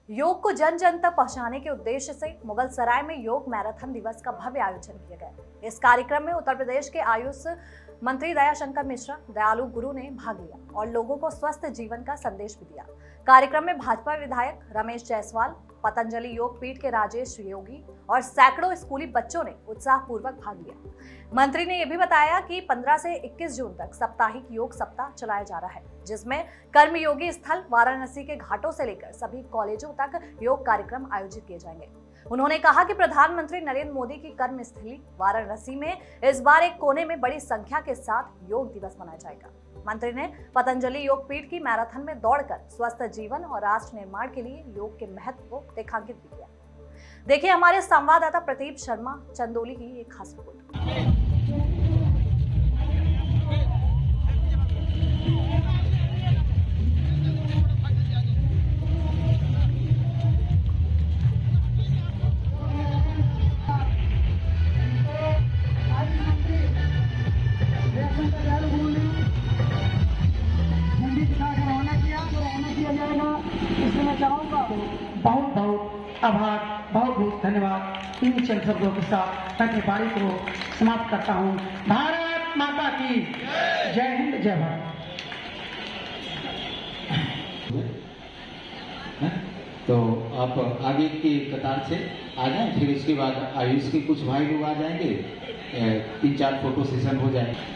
योग को जन जन तक पहुंचाने के उद्देश्य से मुगल सराय में योग मैराथन दिवस का भव्य आयोजन किया गया। इस कार्यक्रम में उत्तर प्रदेश के आयुष मंत्री दयाशंकर मिश्रा दयालु गुरु ने भाग लिया और लोगों को स्वस्थ जीवन का संदेश भी दिया। कार्यक्रम में भाजपा विधायक रमेश जायसवाल, पतंजलि योग पीठ के राजेश योगी और सैकड़ों स्कूली बच्चों ने उत्साहपूर्वक भाग लिया। मंत्री ने यह भी बताया कि 15 से 21 जून तक साप्ताहिक योग सप्ताह चलाया जा रहा है, जिसमें कर्मयोगी स्थल वाराणसी के घाटों से लेकर सभी कॉलेजों तक योग कार्यक्रम आयोजित किए जाएंगे। उन्होंने कहा कि प्रधानमंत्री नरेंद्र मोदी की कर्मस्थली वाराणसी में इस बार एक कोने में बड़ी संख्या के साथ योग दिवस मनाया जाएगा। मंत्री ने पतंजलि योग पीठ की मैराथन में दौड़कर स्वस्थ जीवन और राष्ट्र निर्माण के लिए योग के महत्व को रेखांकित भी किया। देखिए हमारे संवाददाता प्रदीप शर्मा चंदौली की एक खास रिपोर्ट। बहुत बहुत आभार, बहुत बहुत धन्यवाद। इन चंद शब्दों के साथ मैं अपनी बारी को समाप्त करता हूँ। भारत माता की जय हिंद, जय भारत। तो आप आगे की कतार से आ जाएं, फिर उसके बाद आयुष के कुछ भाई लोग आ जाएंगे, 3-4 फोटो सेशन हो जाएंगे।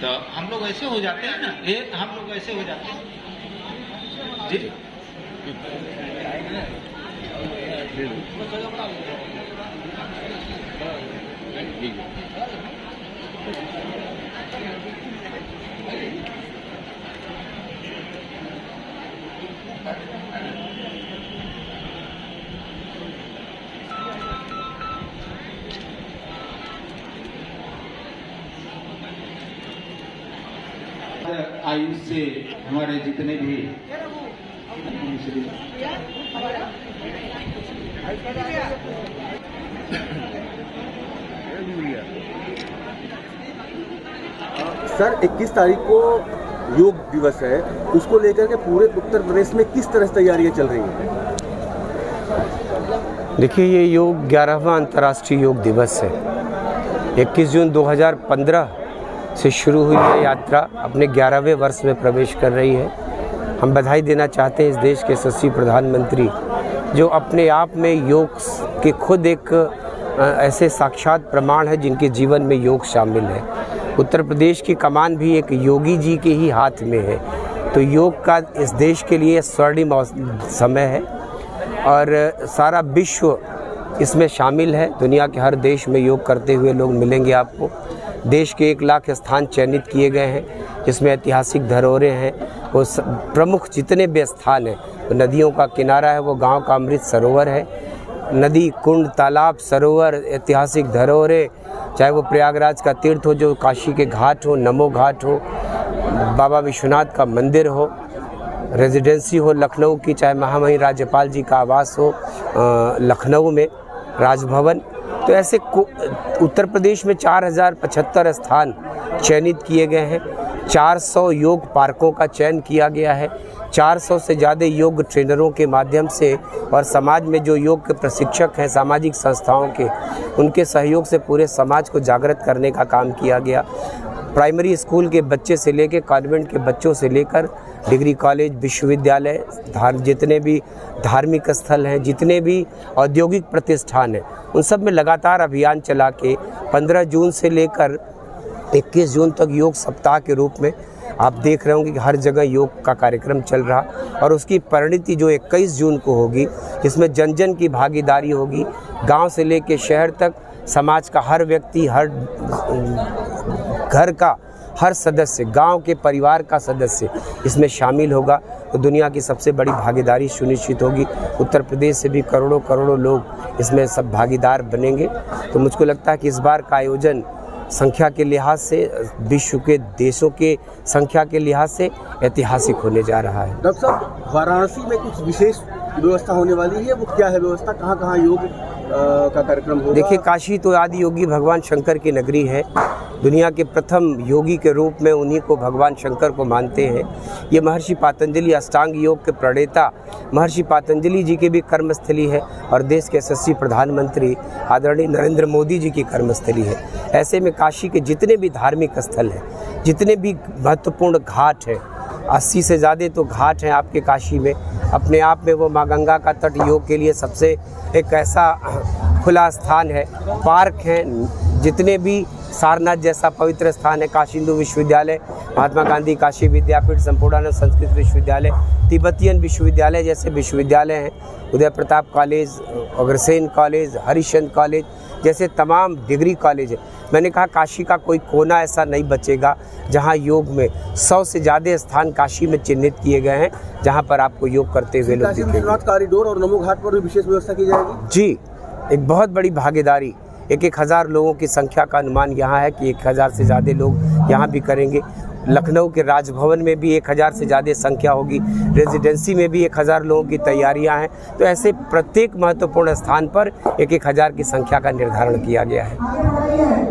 तो हम लोग ऐसे हो जाते हैं ना, ये हम लोग ऐसे हो जाते हैं जी। आयुष से हमारे जितने भी सर 21 तारीख को योग दिवस है, उसको लेकर के पूरे उत्तर प्रदेश में किस तरह से तैयारियां चल रही हैं? देखिए, ये योग 11वां अंतर्राष्ट्रीय योग दिवस है। 21 जून 2015 से शुरू हुई ये यात्रा अपने 11वें वर्ष में प्रवेश कर रही है। हम बधाई देना चाहते हैं इस देश के यशस्वी प्रधानमंत्री, जो अपने आप में योग के खुद एक ऐसे साक्षात प्रमाण है जिनके जीवन में योग शामिल है। उत्तर प्रदेश की कमान भी एक योगी जी के ही हाथ में है। तो योग का इस देश के लिए स्वर्णिम समय है और सारा विश्व इसमें शामिल है। दुनिया के हर देश में योग करते हुए लोग मिलेंगे आपको। देश के 1 लाख स्थान चयनित किए गए हैं, जिसमें ऐतिहासिक धरोहरें हैं। वो प्रमुख जितने भी स्थान हैं, तो नदियों का किनारा है, वो गांव का अमृत सरोवर है। नदी, कुंड, तालाब, सरोवर, ऐतिहासिक धरोहरें, चाहे वो प्रयागराज का तीर्थ हो, जो काशी के घाट हो, नमो घाट हो, बाबा विश्वनाथ का मंदिर हो, रेजिडेंसी हो लखनऊ की, चाहे महामहिम राज्यपाल जी का आवास हो लखनऊ में राजभवन। तो ऐसे उत्तर प्रदेश में 4075 स्थान चयनित किए गए हैं। 400 योग पार्कों का चयन किया गया है। 400 से ज़्यादा योग ट्रेनरों के माध्यम से और समाज में जो योग के प्रशिक्षक हैं, सामाजिक संस्थाओं के, उनके सहयोग से पूरे समाज को जागृत करने का काम किया गया। प्राइमरी स्कूल के बच्चे से लेकर कॉन्वेंट के बच्चों से लेकर डिग्री कॉलेज, विश्वविद्यालय, जितने भी धार्मिक स्थल हैं, जितने भी औद्योगिक प्रतिष्ठान हैं, उन सब में लगातार अभियान चला के 15 जून से लेकर 21 जून तक योग सप्ताह के रूप में आप देख रहे होंगे कि हर जगह योग का कार्यक्रम चल रहा, और उसकी परिणति जो 21 जून को होगी, जिसमें जन जन की भागीदारी होगी। गांव से लेकर शहर तक समाज का हर व्यक्ति, हर घर का हर सदस्य, गांव के परिवार का सदस्य इसमें शामिल होगा। तो दुनिया की सबसे बड़ी भागीदारी सुनिश्चित होगी। उत्तर प्रदेश से भी करोड़ों करोड़ों लोग इसमें सब भागीदार बनेंगे। तो मुझको लगता है कि इस बार का आयोजन संख्या के लिहाज से, विश्व के देशों के संख्या के लिहाज से ऐतिहासिक होने जा रहा है। डॉक्टर साहब, वाराणसी में कुछ विशेष व्यवस्था होने वाली है, वो क्या है व्यवस्था? कहाँ कहाँ योग का कार्यक्रम होगा? देखिए, काशी तो आदि योगी भगवान शंकर की नगरी है। दुनिया के प्रथम योगी के रूप में उन्हीं को भगवान शंकर को मानते हैं। ये महर्षि पातंजलि अष्टांग योग के प्रणेता महर्षि पातंजलि जी की भी कर्मस्थली है और देश के यशस्वी प्रधानमंत्री आदरणीय नरेंद्र मोदी जी की कर्मस्थली है। ऐसे में काशी के जितने भी धार्मिक स्थल हैं, जितने भी महत्वपूर्ण घाट हैं, 80 से ज़्यादा तो घाट हैं आपके काशी में। अपने आप में वो माँ गंगा का तट योग के लिए सबसे एक ऐसा खुला स्थान है। पार्क हैं, जितने भी सारनाथ जैसा पवित्र स्थान है, काशी हिंदू विश्वविद्यालय, महात्मा गांधी काशी विद्यापीठ, संपूर्णानंद संस्कृत विश्वविद्यालय, तिब्बतियन विश्वविद्यालय जैसे विश्वविद्यालय हैं, Uday Pratap college, Agrasen college, Harishchandra college जैसे तमाम डिग्री कॉलेज है। मैंने कहा काशी का कोई कोना ऐसा नहीं बचेगा जहां योग में 100 से ज़्यादा स्थान काशी में चिन्हित किए गए हैं, जहां पर आपको योग करते हुए लोग दिखेंगे। कॉरिडोर और नमो घाट पर भी विशेष व्यवस्था की जाएगी जी। एक बहुत बड़ी भागीदारी, 1,000 लोगों की संख्या का अनुमान यहाँ है कि 1,000 से ज़्यादा लोग यहाँ भी करेंगे। लखनऊ के राजभवन में भी 1,000 से ज़्यादा संख्या होगी, रेजिडेंसी में भी 1,000 लोगों की तैयारियां हैं। तो ऐसे प्रत्येक महत्वपूर्ण स्थान पर 1,000 की संख्या का निर्धारण किया गया है।